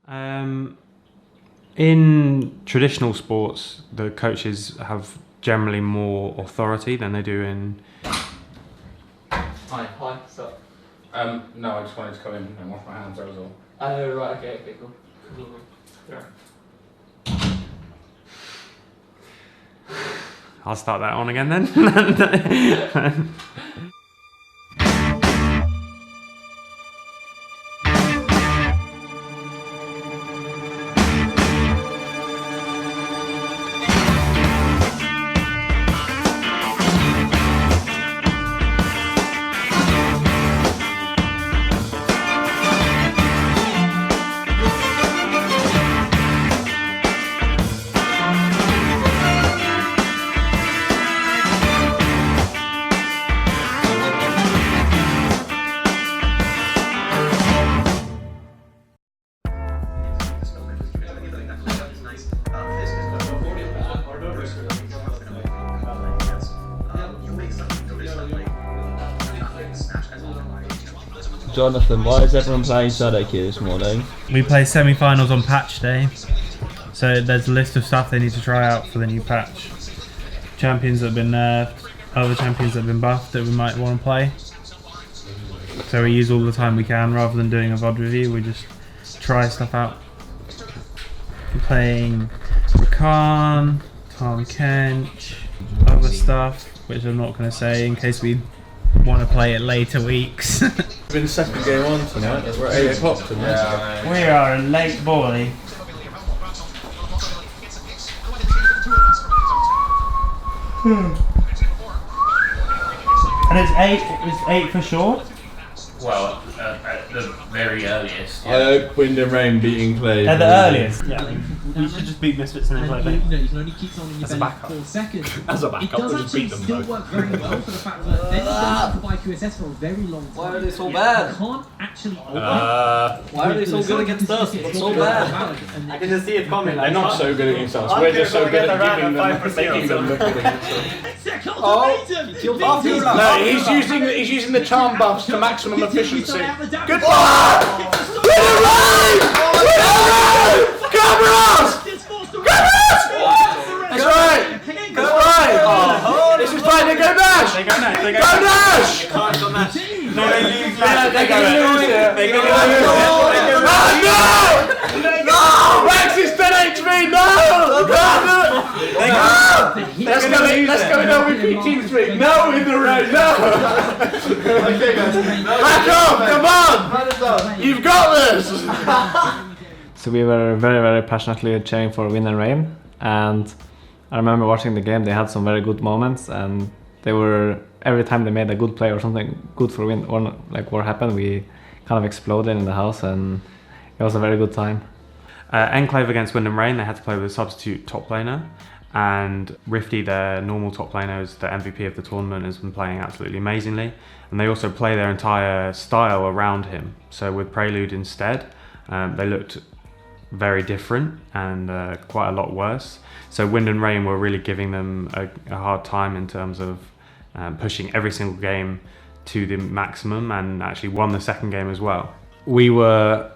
In traditional sports, the coaches have generally more authority than they do in... Hi, stop. No, I just wanted to come in and wash my hands, that was all. Oh, right, okay, cool. Yeah. I'll start that on again then. Jonathan, why is everyone playing Sudoku this morning? We play semi-finals on patch day, so there's a list of stuff they need to try out for the new patch. Champions that have been nerfed, other champions that have been buffed that we might want to play. So we use all the time we can rather than doing a VOD review, we just try stuff out. We're playing Rakan, Tom Kench, other stuff, which I'm not going to say in case we want to play it later weeks. It's been second game on tonight, we're at 8 o'clock tonight. Yeah, we are a late boy. And it's 8 for sure? Well, at the very earliest. I hope Wind and Rain beating Clay. At the earliest? Yeah. We should just beat Misfits and then play them. You can only keep someone in your belly for 4 seconds. As a backup, it does we'll just actually beat them still both. work very well for the fact that they've done buy QSS for a very long time. Why are they so bad? You can't actually Why are they so good against us? It's so bad. I can just see it coming. They're not so good against us, we're just so good at making them look good against us. No, he's using the charm buffs to maximum efficiency. Good ball! Cameras! That's right! That's right! This is fine, they go Nash! They go Nash! Go Nash! They can't go Nash. No, they lose They're going to lose it! They go Nash! No! No! Max is 10 HP! No! Let's go in LVP Team 3! No in the rain! No! Back off! Come on! You've got this! So we were very passionately cheering for Wind and Rain, and I remember watching the game. They had some very good moments, and they were, every time they made a good play or something good for Wind, or like what happened, we kind of exploded in the house, and it was a very good time. Enclave against Wind and Rain, they had to play with a substitute top laner, and Rifty, their normal top laner, is the MVP of the tournament, has been playing absolutely amazingly, and they also play their entire style around him. So with Prelude instead, they looked very different and quite a lot worse. So Wind and Rain were really giving them a hard time in terms of pushing every single game to the maximum, and actually won the second game as well. We were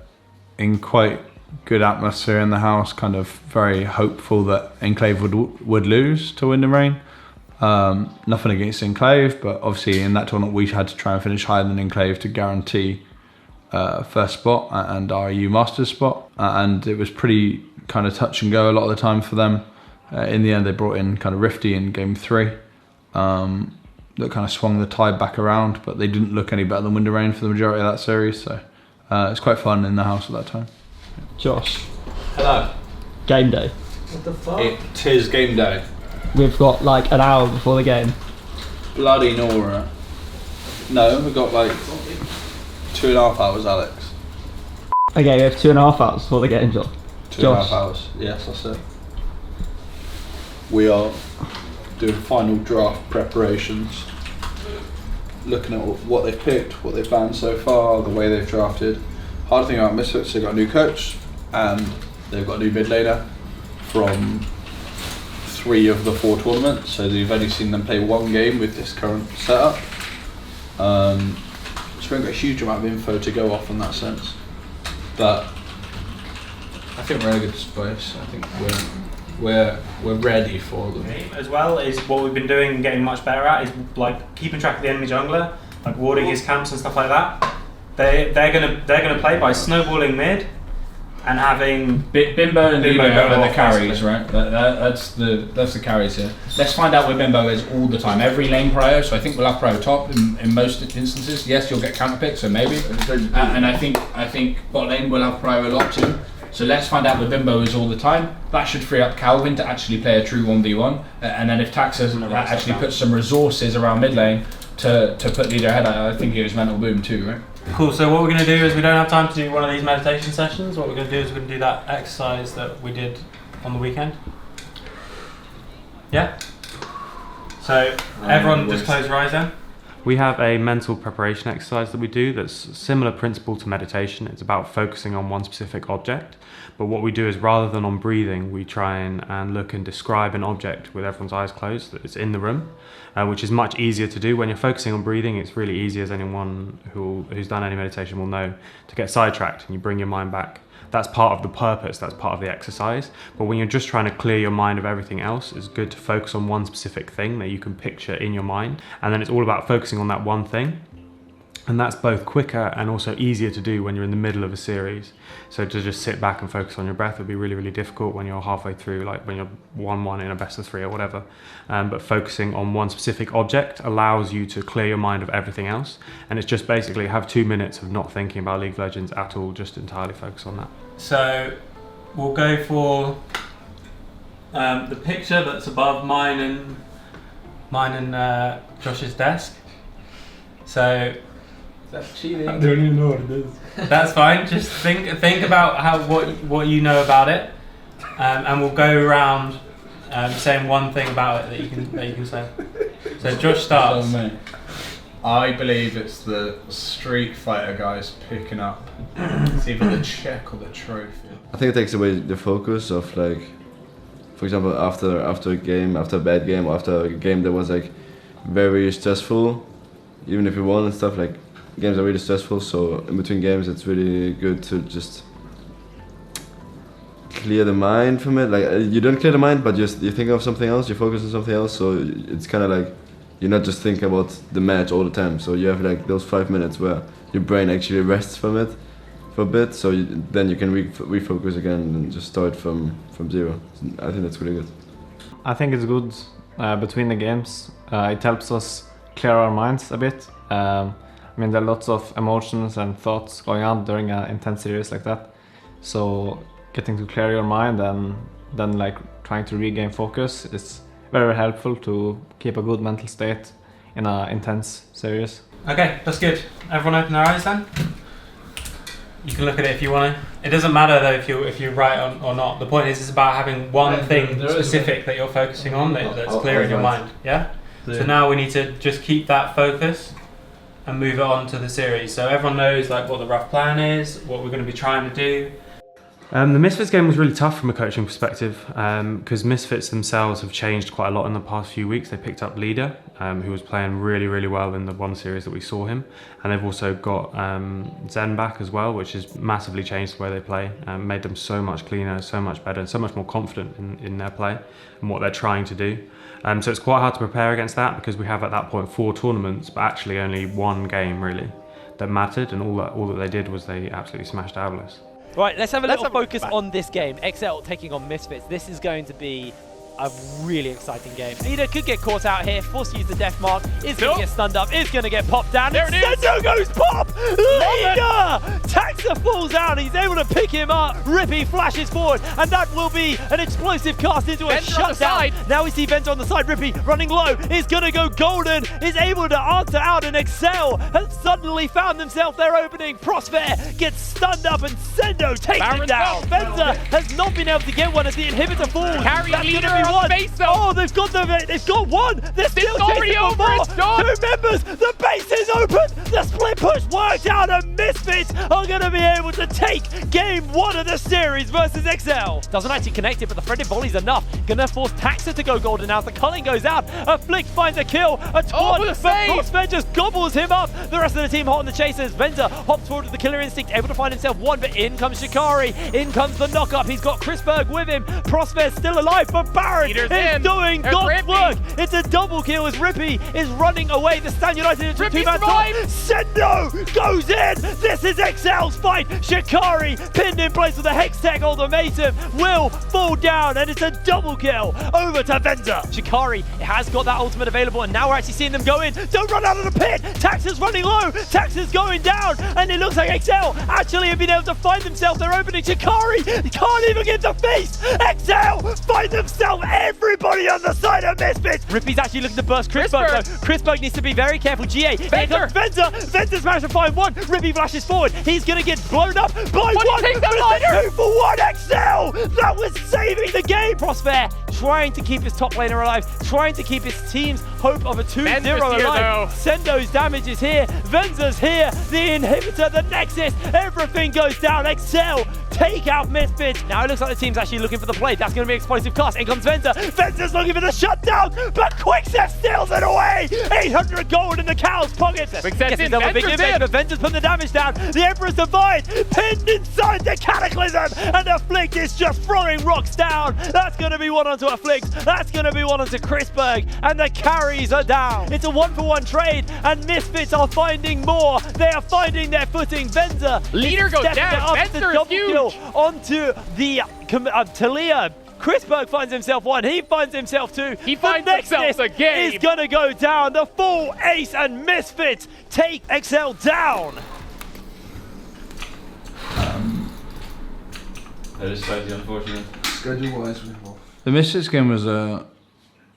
in quite good atmosphere in the house, kind of very hopeful that Enclave would lose to Wind and Rain. Nothing against Enclave, but obviously in that tournament we had to try and finish higher than Enclave to guarantee first spot and our EU Masters spot, and it was pretty kind of touch and go a lot of the time for them. In the end they brought in kind of Rifty in game 3 that kind of swung the tide back around, but they didn't look any better than Wind and Rain for the majority of that series, so it's quite fun in the house at that time. Josh, Hello. game day. What the fuck? It is game day. We've got like an hour before the game. Bloody Nora. No, we've got like 2.5 hours, Alex. Okay, we have 2.5 hours before the game, Josh. 2.5 hours, yes, that's it. We are doing final draft preparations, looking at what they've picked, what they've banned so far, the way they've drafted. Hard thing about Misfits, they've got a new coach and they've got a new mid laner from 3 of the 4 tournaments, so you've only seen them play 1 game with this current setup. So we haven't got a huge amount of info to go off in that sense, but I think we're in a good place. I think we're ready for them. As well is what we've been doing and getting much better at is like keeping track of the enemy jungler, like warding his camps and stuff like that. They're gonna play by snowballing mid and having Bimbo and Bimbo Bimbo go are the off, carries, basically. right? That's the carries here. Let's find out where Bimbo is all the time. Every lane prio, so I think we'll have prio top in most instances. Yes, you'll get counter picks, so maybe. And I think bot lane will have prio a lot too. So let's find out where Bimbo is all the time. That should free up Calvin to actually play a true 1v1. And then if Taxa actually puts some resources around mid lane to put leader ahead, I think it was mental boom too, right? Cool, so what we're going to do is we don't have time to do one of these meditation sessions. What we're going to do is we're going to do that exercise that we did on the weekend. Yeah? So everyone just close your eyes then. We have a mental preparation exercise that we do that's similar principle to meditation. It's about focusing on one specific object. But what we do is rather than on breathing, we try and look and describe an object with everyone's eyes closed that's in the room, which is much easier to do. When you're focusing on breathing, it's really easy, as anyone who's done any meditation will know, to get sidetracked and you bring your mind back. That's part of the purpose, that's part of the exercise. But when you're just trying to clear your mind of everything else, it's good to focus on one specific thing that you can picture in your mind. And then it's all about focusing on that one thing. And that's both quicker and also easier to do when you're in the middle of a series. So to just sit back and focus on your breath would be really, really difficult when you're halfway through, like when you're 1-1 in a best of 3 or whatever. But focusing on one specific object allows you to clear your mind of everything else. And it's just basically have 2 minutes of not thinking about League of Legends at all, just entirely focus on that. So we'll go for the picture that's above mine and Josh's desk. So That's cheating. I don't even know what it is. That's fine. Just think about what you know about it, and we'll go around saying one thing about it that you can say. So Josh starts. I believe it's the Street Fighter guys picking up. It's either the check or the trophy. I think it takes away the focus of, like, for example, after a game, after a bad game, or after a game that was like very stressful, even if you won and stuff, like games are really stressful. So in between games, it's really good to just clear the mind from it. Like you don't clear the mind, but you think of something else. You focus on something else. So it's kind of like you're not just thinking about the match all the time. So you have like those 5 minutes where your brain actually rests from it for a bit. So then you can refocus again and just start from zero. I think that's really good. I think it's good between the games. It helps us clear our minds a bit. I mean, there are lots of emotions and thoughts going on during an intense series like that. So getting to clear your mind and then like trying to regain focus is very helpful to keep a good mental state in an intense series. Okay, that's good. Everyone open their eyes then. You can look at it if you want to. It doesn't matter though if you're right or not. The point is it's about having one thing specific that you're focusing on that's clear in your mind. Yeah? So now we need to just keep that focus and move it on to the series. So everyone knows like what the rough plan is, what we're going to be trying to do. The Misfits game was really tough from a coaching perspective because Misfits themselves have changed quite a lot in the past few weeks. They picked up Leader, who was playing really, really well in the one series that we saw him. And they've also got Zen back as well, which has massively changed the way they play, made them so much cleaner, so much better, and so much more confident in their play and what they're trying to do. So it's quite hard to prepare against that because we have at that point 4 tournaments, but actually only one game really that mattered, and all that they did was they absolutely smashed Avalos. Right, let's have a little focus on this game. XL taking on Misfits. This is going to be a really exciting game. Leader could get caught out here, forced to use the death mark, is going to get stunned up, is going to get popped down. There it is! Sendo goes pop! Leader! Taxa falls out, he's able to pick him up. Rippy flashes forward, and that will be an explosive cast into a shutdown. Now we see Venter on the side, Rippy running low, is going to go golden, is able to answer out, and Excel has suddenly found themselves their opening. Prosper gets stunned up, and Sendo takes him down. Venter has not been able to get one as the inhibitor falls. Carry Leader one. Base, oh, they've got one. They're still already chasing over. more. It's done. 2 members. The base is open. The split push works. worked out, and Misfits are going to be able to take game 1 of the series versus XL. Doesn't actually connect it, but the threaded volley's enough. Gonna force Taxa to go golden out. The culling goes out. A flick finds a kill. A taunt, but Frostman just gobbles him up. The rest of the team hot on the chase as Venter hops forward with the killer instinct, able to find himself one, but in comes Shikari. In comes the knock-up. He's got Chrisberg with him. Prosper still alive, but Baron is doing God's work. It's a double kill as Rippy is running away. The Stan United into a two-man top. Sendo goes in. This is XL's fight. Shikari pinned in place with a Hextech ultimatum will fall down, and it's a double kill over to Venter. Shikari has got that ultimate available, and now we're actually seeing them go in. Don't run out of the pit. Taxa's running low. Taxa's going down, and it looks like XL actually have been able to find themselves. They're opening. Shikari can't even get the face. XL find themselves everybody on the side of Misfits. Rippy's actually looking to burst Chrisberg though. Chrisberg needs to be very careful. GA. Venter. Venter's managed to find one. Rippy flashes forward. He's going to get blown up by one. But it's a 2 for 1 XL. That was saving the game. Prosper trying to keep his top laner alive, trying to keep his team's hope of a 2-0 alive. Sendo's damage is here. Venza's here. The inhibitor, the Nexus, everything goes down. XL take out Misfits. Now it looks like the team's actually looking for the play. That's going to be explosive cast. In comes Venter. Venter's looking for the shutdown, but Quickstep steals it away. 800 gold in the cow's pockets. Yes, he's done a big impact, but Venter's put the damage down. The Emperor's Divide pinned inside the Cataclysm, and the Flick is just throwing rocks down. That's going to be one onto a Flick. That's going to be one onto Chrisberg, and the carries are down. It's a 1-for-1 trade, and Misfits are finding more. They are finding their footing. Venter leader goes down. Venter is huge. Onto the Talia. Chrisberg finds himself one. He finds himself two. He finds himself a game. Is going to go down. The full ace, and Misfits take XL down. That is slightly unfortunate. Schedule-wise, the Misfits game was a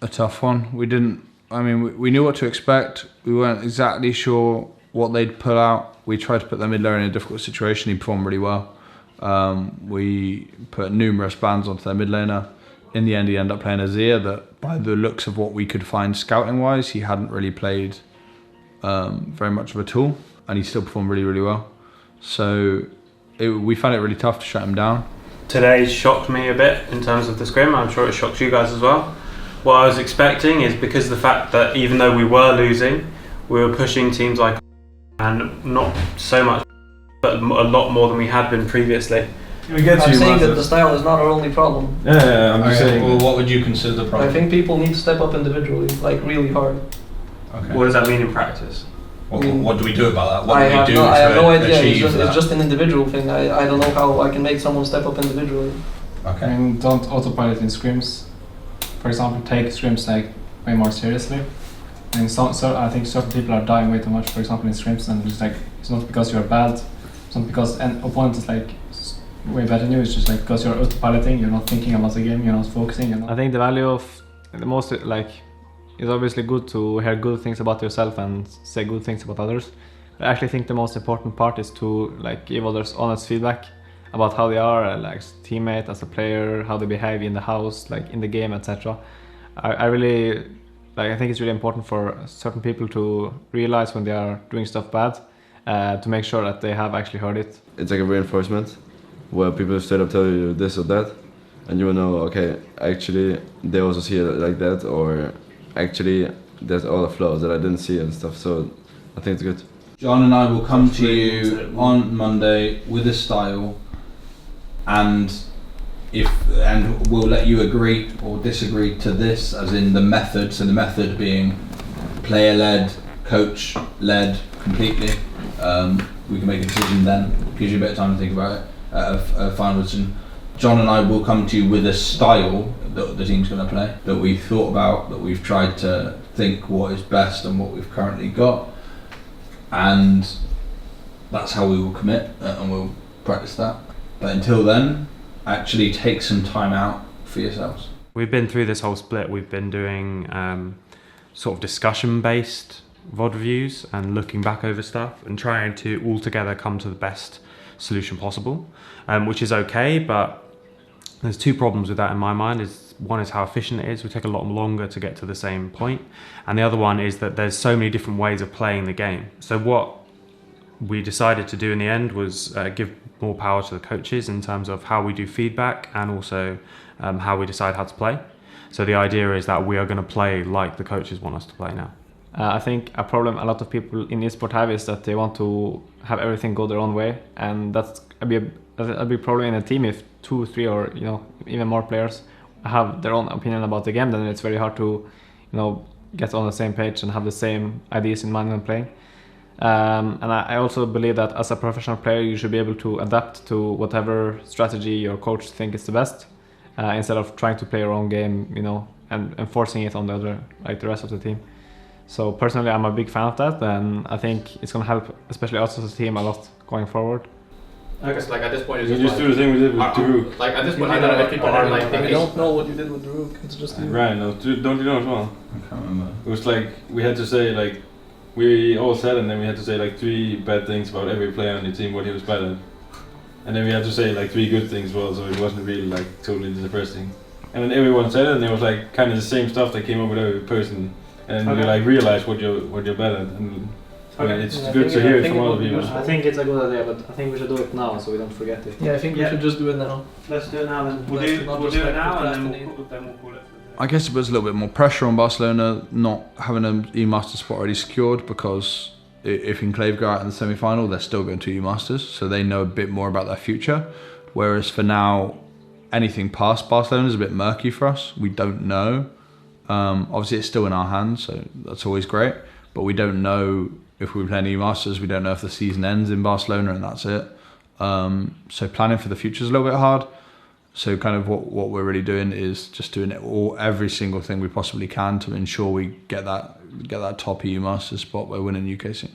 tough one. We didn't. I mean, we knew what to expect. We weren't exactly sure what they'd pull out. We tried to put their mid laner in a difficult situation. He performed really well. We put numerous bans onto their mid laner. In the end, he ended up playing Azir that, by the looks of what we could find scouting-wise, he hadn't really played very much of a tool, and he still performed really, really well. So we found it really tough to shut him down. Today shocked me a bit in terms of the scrim. I'm sure it shocked you guys as well. What I was expecting is, because of the fact that even though we were losing, we were pushing teams like, and not so much, but a lot more than we had been previously. I'm saying that the style is not our only problem. Yeah, I'm just saying. Well, what would you consider the problem? I think people need to step up individually, like really hard. Okay. What does that mean in practice? What do we do about that? What I do we do I have no idea. achieve It's just an individual thing. I don't know how I can make someone step up individually. Okay. I mean, don't autopilot in scrims. For example, take scrims like way more seriously. And so I think certain people are dying way too much. For example, in scrims, and it's like it's not because you're bad, it's not because an opponent is like way better than you. It's just like because you're autopiloting, you're not thinking about the game, you're not focusing. I think the value of the most it's obviously good to hear good things about yourself and say good things about others. I actually think the most important part is to give others honest feedback about how they are, as a teammate, as a player, how they behave in the house, in the game, etc. I really I think it's really important for certain people to realize when they are doing stuff bad, to make sure that they have actually heard it. It's like a reinforcement where people straight up tell you this or that, and you will know, okay, actually they also see it like that, or actually there's all the flaws that I didn't see and stuff. So I think it's good. John and I will come to you on Monday with a style, and we'll let you agree or disagree to this, as in the method. So the method being player-led, coach-led completely. We can make a decision then. Gives you a bit of time to think about it. A final decision. John and I will come to you with a style that the team's going to play, that we've thought about, that we've tried to think what is best and what we've currently got, and that's how we will commit, and we'll practice that. But until then, actually take some time out for yourselves. We've been through this whole split. We've been doing sort of discussion-based VOD reviews and looking back over stuff and trying to all together come to the best solution possible, which is okay, but there's two problems with that in my mind. One is how efficient it is. We take a lot longer to get to the same point, and the other one is that there's so many different ways of playing the game. So what we decided to do in the end was give more power to the coaches in terms of how we do feedback and also how we decide how to play. So the idea is that we are going to play like the coaches want us to play now. I think a problem a lot of people in esports have is that they want to have everything go their own way, and that's a big problem in a team. If 2, 3, or even more players have their own opinion about the game, then it's very hard to get on the same page and have the same ideas in mind when playing. And I also believe that as a professional player, you should be able to adapt to whatever strategy your coach thinks is the best, instead of trying to play your own game, and enforcing it on the other, like the rest of the team. So personally, I'm a big fan of that, and I think it's going to help, especially us as a team, a lot going forward. I guess like at this point, you just do the thing we did with Daruk. Like at this point, I don't know if people are like. I don't know what you did with Daruk. It's just you. Right? No, don't you know as well? I can't remember. It was like we had to say like we all said, and then we had to say like 3 bad things about every player on the team, what he was bad at, and then we had to say like 3 good things as well, so it wasn't really like totally depressing. And then everyone said it, and it was like kind of the same stuff that came up with every person, and you like realize what you're bad at. And it's good to hear it from other people. I think it's a good idea, but I think we should do it now so we don't forget it. Yeah, I think we should just do it now. Let's do it now then. We'll do it now and then we'll call it. I guess it puts a little bit more pressure on Barcelona not having an E-Master spot already secured, because if Enclave go out in the semi-final, they're still going to E-Masters, so they know a bit more about their future. Whereas for now, anything past Barcelona is a bit murky for us. We don't know. Obviously, it's still in our hands, so that's always great. But we don't know if we play any E-Masters. We don't know if the season ends in Barcelona and that's it. So planning for the future is a little bit hard. So kind of what we're really doing is just doing every single thing we possibly can to ensure we get that top EU Masters spot by winning UKC.